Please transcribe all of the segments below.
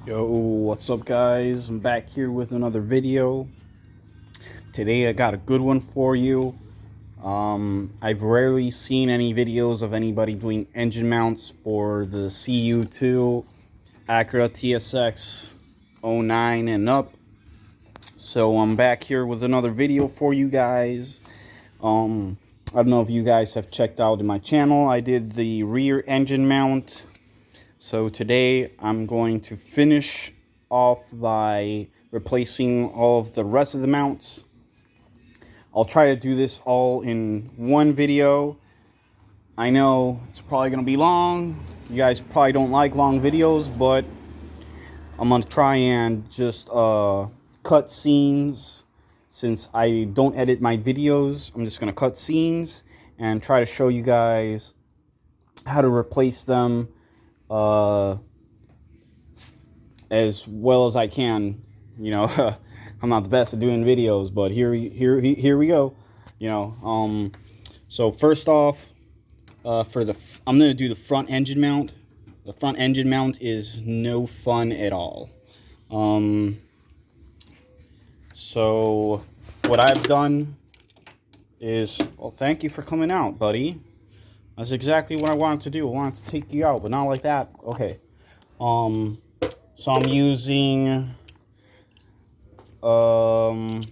Yo, what's up guys? I'm back here with another video. Today I got a good one for you. I've rarely seen any videos of anybody doing engine mounts for the CU2 Acura TSX 09 and up. So I'm back here with another video for you guys. I don't know if you guys have checked out in my channel. I did the rear engine mount. So today I'm going to finish off by replacing all of the rest of the mounts. I'll try to do this all in one video. I know it's probably going to be long. You guys probably don't like long videos, but I'm going to try and just cut scenes. Since I don't edit my videos, I'm just going to cut scenes and try to show you guys how to replace them as well as I can. You know, I'm not the best at doing videos, but here we go. You know, so first off, I'm gonna do the front engine mount. The front engine mount is no fun at all. So what I've done is, well, thank you for coming out, buddy. That's exactly what I wanted to do. I wanted to take you out, but not like that. Okay. So I'm using one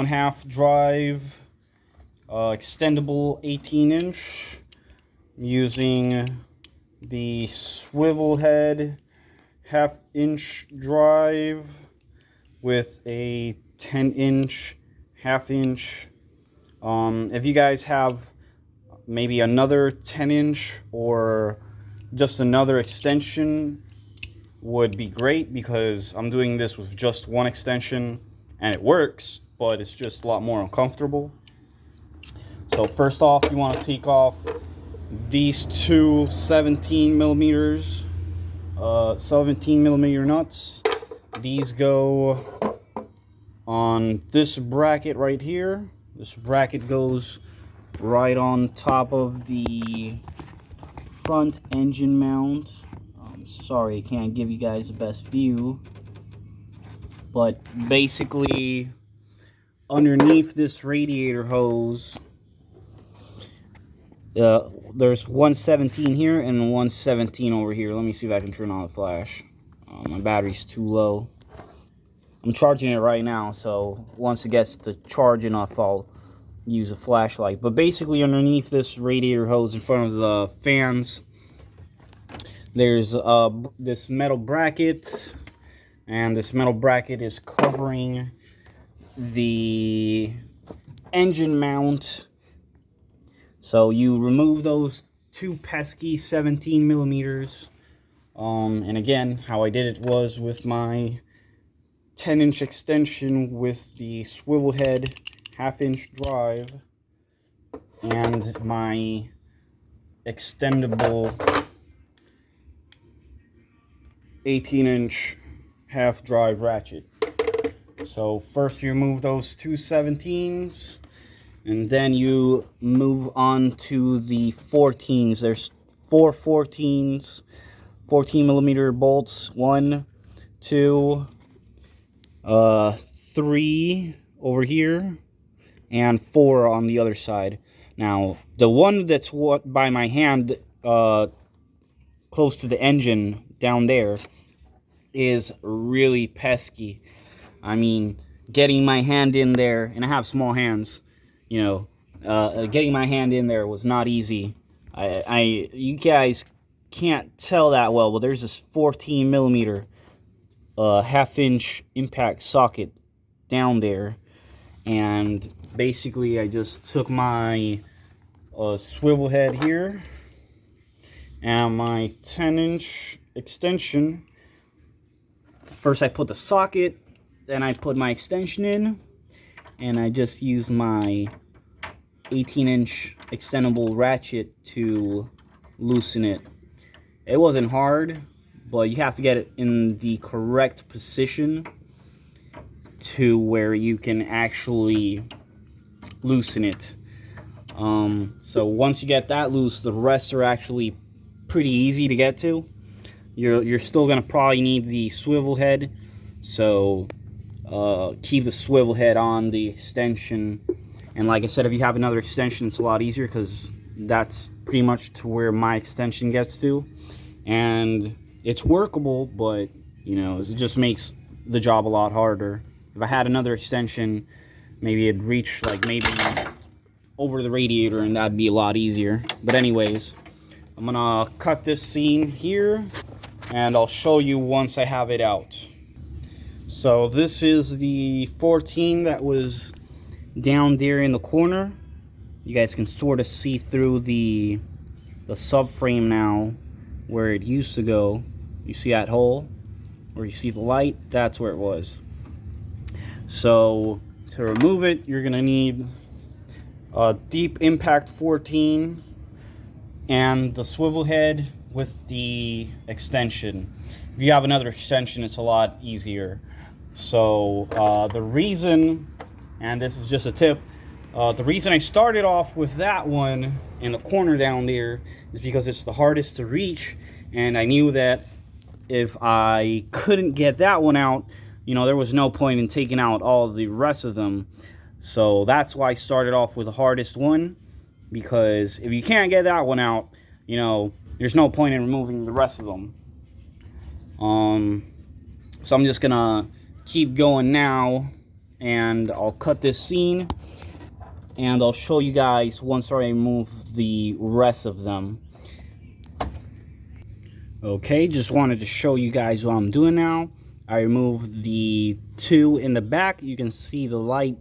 half drive extendable 18-inch. I'm using the swivel head half-inch drive with a 10-inch half-inch. If you guys have maybe another 10-inch or just another extension, would be great, because I'm doing this with just one extension and it works, but it's just a lot more uncomfortable. So first off, you want to take off these two 17 millimeter nuts. These go on this bracket right here. This bracket goes right on top of the front engine mount. Sorry, I can't give you guys the best view, but basically underneath this radiator hose, there's 117 here and 117 over here. Let me see if I can turn on the flash. My battery's too low. I'm charging it right now, so once it gets to charge enough, I'll use a flashlight. But basically underneath this radiator hose in front of the fans, there's this metal bracket, and this metal bracket is covering the engine mount. So you remove those two pesky 17 millimeters. And again, how I did it was with my 10-inch extension with the swivel head half-inch drive and my extendable 18-inch half drive ratchet. So first you remove those two 17s, and then you move on to the 14s. There's four 14s, 14 millimeter bolts. 1, 2, 3 over here, and 4 on the other side. Now, the one that's by my hand, close to the engine down there, is really pesky. I mean, getting my hand in there, and I have small hands, you know, getting my hand in there was not easy. You guys can't tell that well, but there's this 14 millimeter half-inch impact socket down there, and basically I just took my swivel head here and my 10-inch extension. First I put the socket, then I put my extension in, and I just used my 18-inch extendable ratchet to loosen it. It wasn't hard, but you have to get it in the correct position to where you can actually loosen it. So once you get that loose, the rest are actually pretty easy to get to. you're still gonna probably need the swivel head, so keep the swivel head on the extension. And like I said, if you have another extension, it's a lot easier, because that's pretty much to where my extension gets to, and it's workable, but you know, it just makes the job a lot harder. If I had another extension, maybe it'd reach like maybe over the radiator, and that'd be a lot easier. But anyways, I'm gonna cut this seam here, and I'll show you once I have it out. So this is the 14 that was down there in the corner. You guys can sort of see through the subframe now where it used to go. You see that hole where you see the light? That's where it was. So to remove it, you're gonna need a deep impact 14 and the swivel head with the extension. If you have another extension, it's a lot easier. So the reason, and this is just a tip, the reason I started off with that one in the corner down there is because it's the hardest to reach, and I knew that if I couldn't get that one out, you know, there was no point in taking out all the rest of them. So that's why I started off with the hardest one, because if you can't get that one out, you know, there's no point in removing the rest of them. So I'm just gonna keep going now, and I'll cut this scene, and I'll show you guys once I remove the rest of them. Okay, just wanted to show you guys what I'm doing now. I removed the two in the back. You can see the light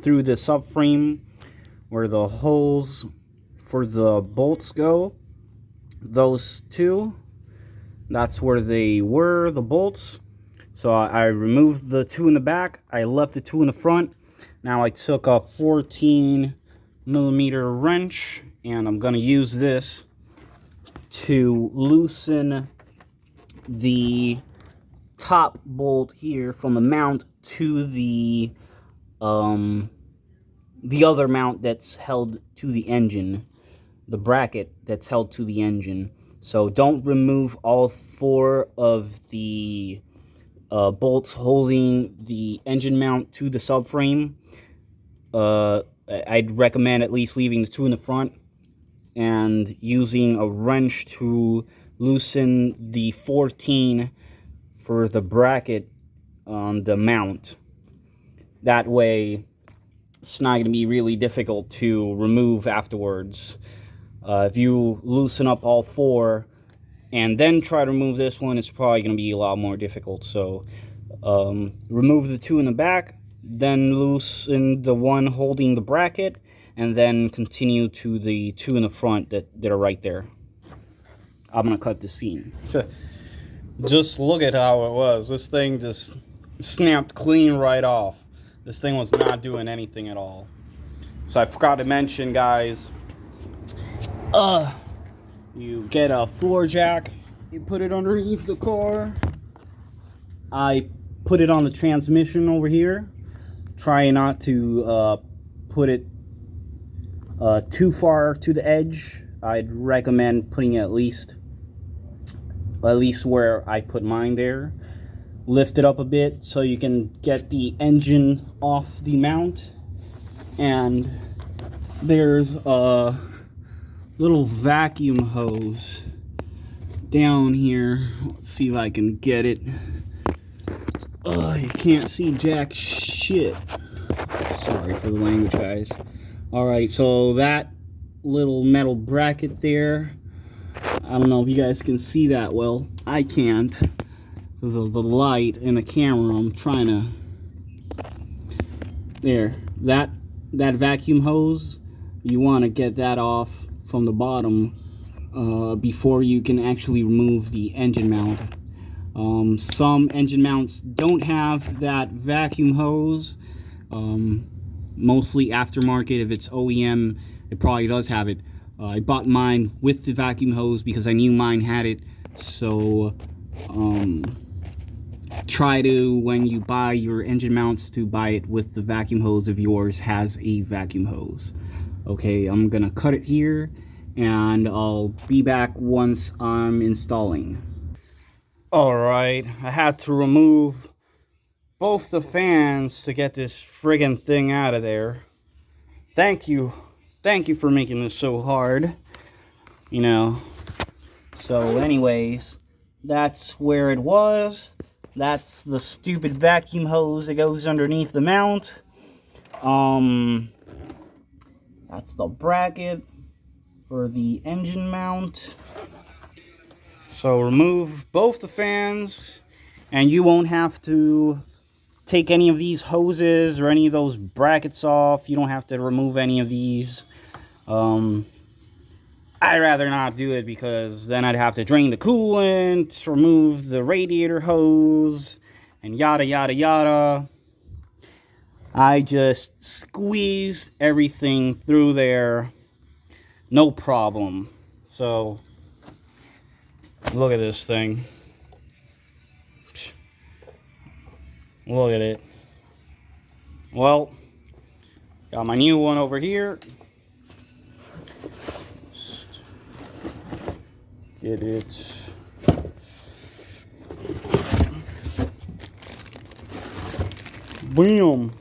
through the subframe where the holes for the bolts go. Those two, that's where they were, the bolts. So I removed the two in the back. I left the two in the front. Now I took a 14mm wrench, and I'm gonna use this to loosen the top bolt here from the mount to the other mount that's held to the engine, the bracket that's held to the engine. So don't remove all four of the bolts holding the engine mount to the subframe. I'd recommend at least leaving the two in the front and using a wrench to loosen the 14 for the bracket on the mount. That way it's not going to be really difficult to remove afterwards. If you loosen up all four and then try to remove this one, it's probably going to be a lot more difficult. So remove the two in the back, then loosen the one holding the bracket, and then continue to the two in the front that are right there. I'm going to cut the seam. Just look at how it was. This thing just snapped clean right off. This thing was not doing anything at all. So I forgot to mention, guys, you get a floor jack, you put it underneath the car. I put it on the transmission over here. Try not to put it too far to the edge. I'd recommend putting it at least where I put mine there. Lift it up a bit so you can get the engine off the mount. And there's a little vacuum hose down here. Let's see if I can get it. You can't see jack shit. Sorry for the language, guys. Alright, so that little metal bracket there, I don't know if you guys can see that well. I can't because of the light and the camera. I'm trying to... There. That vacuum hose, you want to get that off from the bottom before you can actually remove the engine mount. Some engine mounts don't have that vacuum hose. Mostly aftermarket. If it's OEM, it probably does have it. I bought mine with the vacuum hose because I knew mine had it. So try to, when you buy your engine mounts, to buy it with the vacuum hose if yours has a vacuum hose. Okay, I'm gonna cut it here, and I'll be back once I'm installing. Alright, I had to remove both the fans to get this friggin' thing out of there. Thank you for making this so hard, you know. So anyways, that's where it was. That's the stupid vacuum hose that goes underneath the mount. That's the bracket for the engine mount. So remove both the fans, and you won't have to take any of these hoses or any of those brackets off. You don't have to remove any of these. I'd rather not do it because then I'd have to drain the coolant, remove the radiator hose, and yada yada yada. I just squeezed everything through there, no problem. So look at this thing. Look at it. Well, got my new one over here. Just get it. Boom.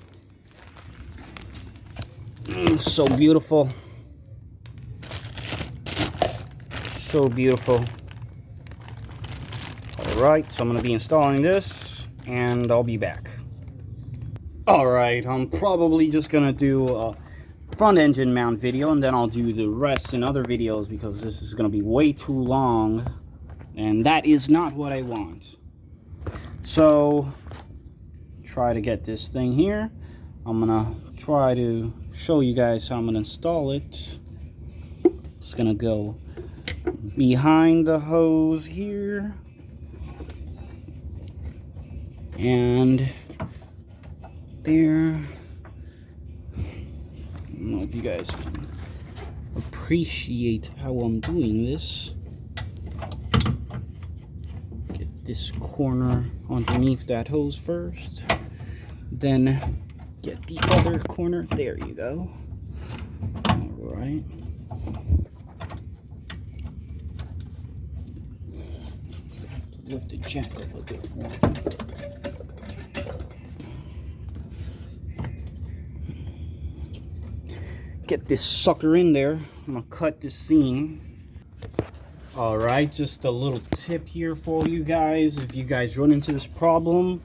So beautiful. So beautiful. Alright, so I'm going to be installing this, and I'll be back. Alright, I'm probably just going to do a front engine mount video, and then I'll do the rest in other videos because this is going to be way too long, and that is not what I want. So, try to get this thing here. I'm going to try to show you guys how I'm going to install it. It's going to go behind the hose here. And there. I don't know if you guys can appreciate how I'm doing this. Get this corner underneath that hose first. Then get the other corner. There you go. Alright. Lift the jack up a bit more. Get this sucker in there. I'm gonna cut this seam. Alright, just a little tip here for you guys if you guys run into this problem,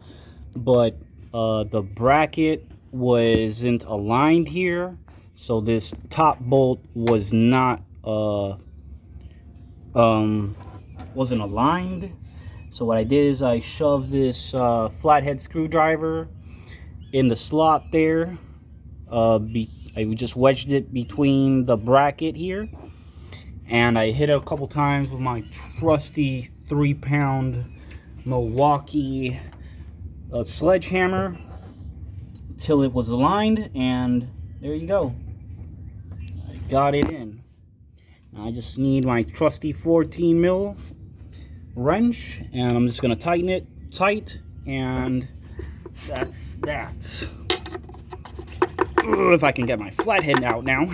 but the bracket wasn't aligned here, so this top bolt was not wasn't aligned. So what I did is I shoved this flathead screwdriver in the slot there. I just wedged it between the bracket here, and I hit it a couple times with my trusty 3-pound Milwaukee sledgehammer till it was aligned, and there you go. I got it in. Now I just need my trusty 14 mil wrench, and I'm just gonna tighten it tight, and that's that. If I can get my flathead out now.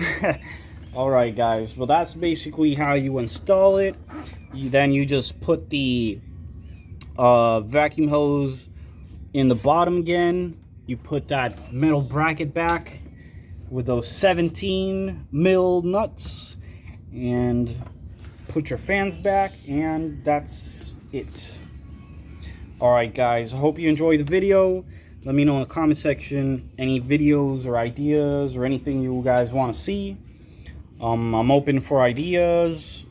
Alright guys, well that's basically how you install it. Then you just put the vacuum hose in the bottom again. You put that metal bracket back with those 17 mil nuts, and put your fans back, and that's it. Alright guys, I hope you enjoyed the video. Let me know in the comment section any videos or ideas or anything you guys want to see. I'm open for ideas.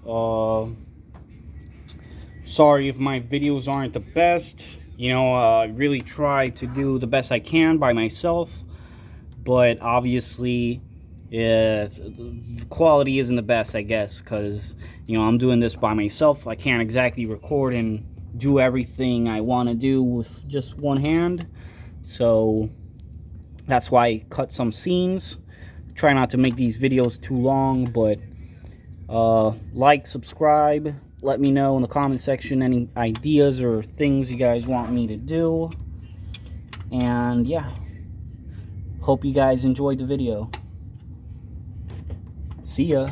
Sorry if my videos aren't the best. You know, I really try to do the best I can by myself, but obviously the quality isn't the best, I guess, because, you know, I'm doing this by myself. I can't exactly record and do everything I want to do with just one hand. So that's why I cut some scenes. Try not to make these videos too long, but like, subscribe, let me know in the comment section any ideas or things you guys want me to do. And yeah, hope you guys enjoyed the video. See ya.